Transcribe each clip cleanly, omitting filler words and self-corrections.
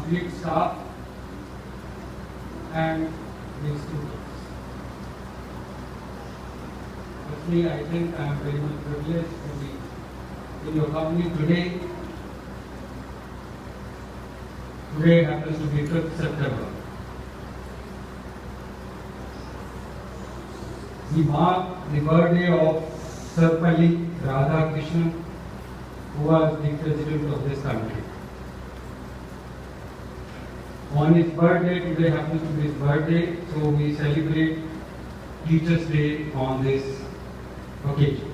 complete staff and the students. Firstly, I think I am very much privileged to be in your company today. Today happens to be 5th September. We mark the birthday of Sarpalli Radhakrishnan, who was the president of this country. On his birthday, today happens to be his birthday, so we celebrate Teachers' Day on this occasion.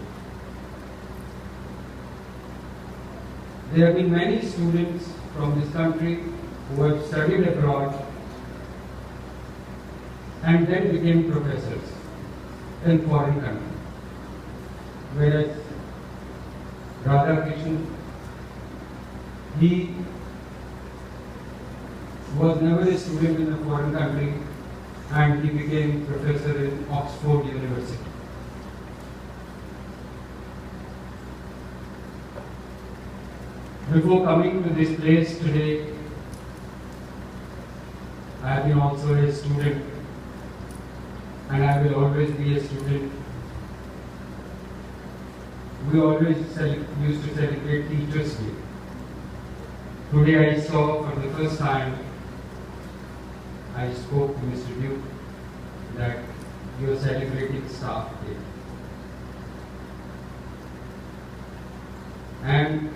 There have been many students from this country who have studied abroad and then became professors in foreign countries. Whereas Radhakrishnan, he was never a student in a foreign country and he became professor in Oxford University. Before coming to this place today, I have been also a student and I will always be a student. We always used to celebrate Teachers' Day. Today I saw for the first time, I spoke to Mr. Duke that you are celebrating Staff Day. And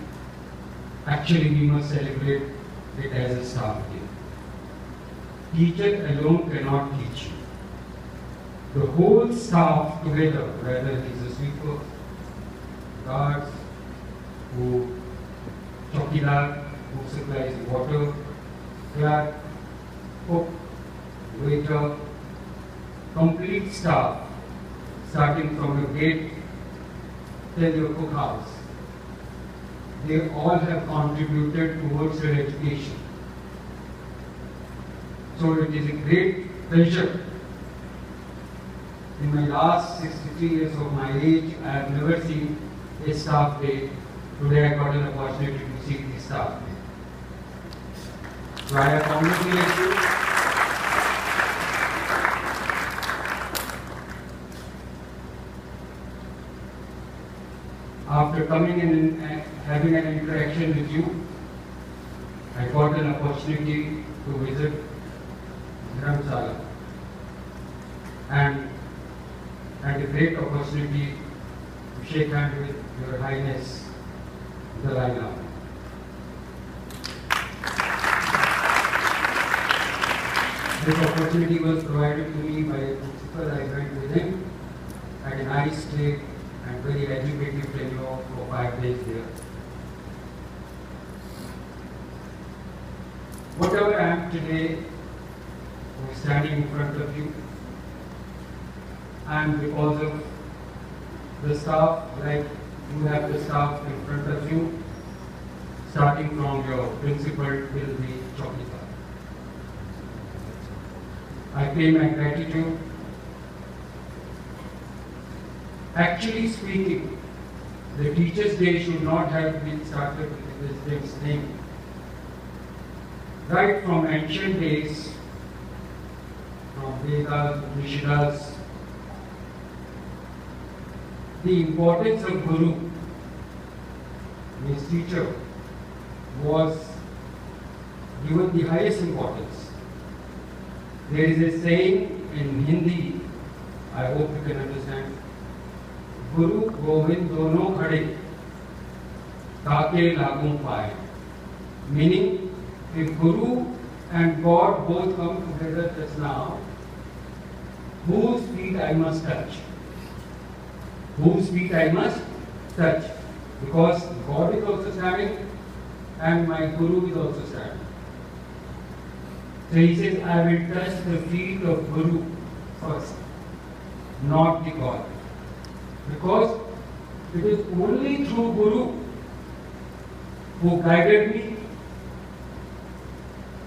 actually we must celebrate it as a Staff Day. Teacher alone cannot teach you. The whole staff together, whether it is a sweeper, guards, chowkidar, who supplies water, clerk, cook, waiter, complete staff, starting from the gate till your cookhouse. They all have contributed towards your education. So it is a great pleasure. In my last 63 years of my age, I have never seen a staff day. Today I got an opportunity to see the staff day. So I congratulate you. After coming in and having an interaction with you, I got an opportunity to visit Dharamsala and had a great opportunity to shake hands with Your Highness, the Dalai Lama. This opportunity was provided to me by a principal. I went with him, had a nice stay and very educative tenure for 5 days there. Whatever I am today, standing in front of you, and because of the staff, like you have the staff in front of you, starting from your principal till the chowkidar. I pay my gratitude. Actually speaking, the Teachers' Day should not have been started with this name. Right from ancient days, from Vedas, Upanishads, the importance of Guru, his teacher, was given the highest importance. There is a saying in Hindi, I hope you can understand, Guru Govind dono khade, taake lagum paaye. Meaning, if Guru and God both come together just now, whose feet I must touch? Whose feet I must touch? Because God is also standing and my Guru is also standing. So he says, I will touch the feet of Guru first, not the God. Because it is only through Guru who guided me,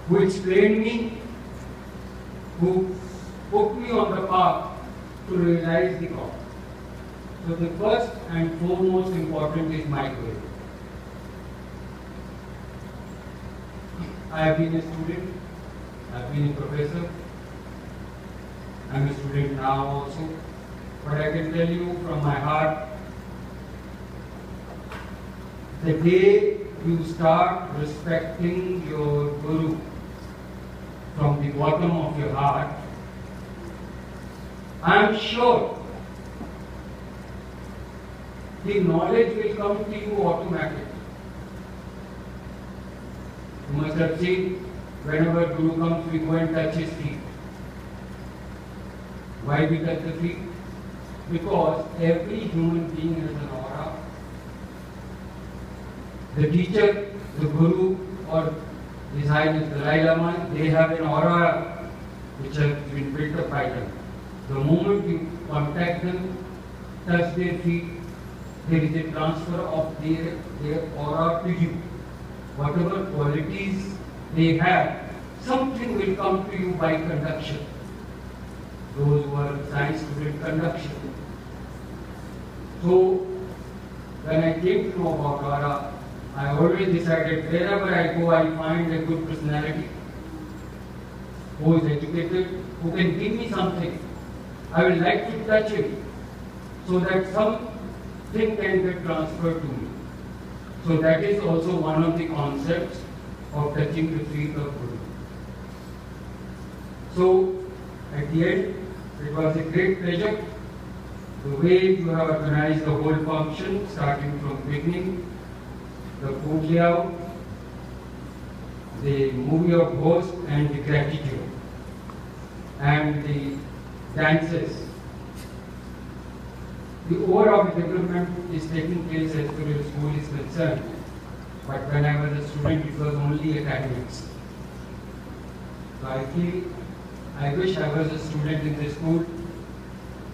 who explained me, who put me on the path to realize the God. So the first and foremost important is my Guru. I have been a student, I have been a professor, I am a student now also, but I can tell you from my heart, the day you start respecting your Guru from the bottom of your heart, I am sure the knowledge will come to you automatically. You must have seen, whenever Guru comes, we go and touch his feet. Why we touch the feet? Because every human being has an aura. The teacher, the Guru, or His Highness Dalai Lama, they have an aura which has been built up by them. The moment you contact them, touch their feet, there is a transfer of their aura to you. Whatever qualities they have, something will come to you by conduction. Those who are science student, conduction. So, when I came to know about aura, I always decided wherever I go, I find a good personality who is educated, who can give me something. I would like to touch him so that something can get transferred to me. So that is also one of the concepts of touching the feet of Guru. So at the end, it was a great pleasure. The way you have organized the whole function, starting from beginning, the food layout, the movie of host and the gratitude, and the dances. The overall development is taking place as far as school is concerned. But when I was a student, it was only academics. So I wish I was a student in this school.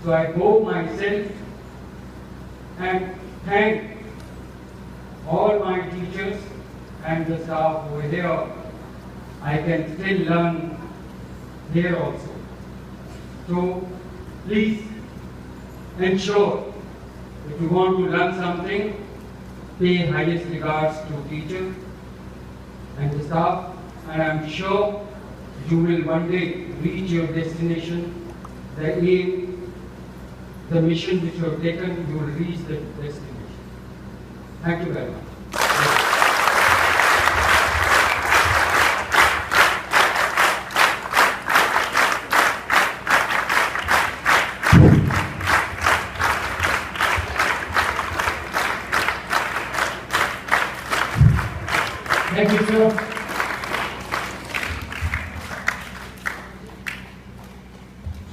So I go myself and thank all my teachers and the staff over here. I can still learn here also. So please ensure, if you want to learn something, pay highest regards to teacher and the staff, and I am sure you will one day reach your destination, the aim, the mission which you have taken, you will reach the destination. Thank you very much. Thank you, sir.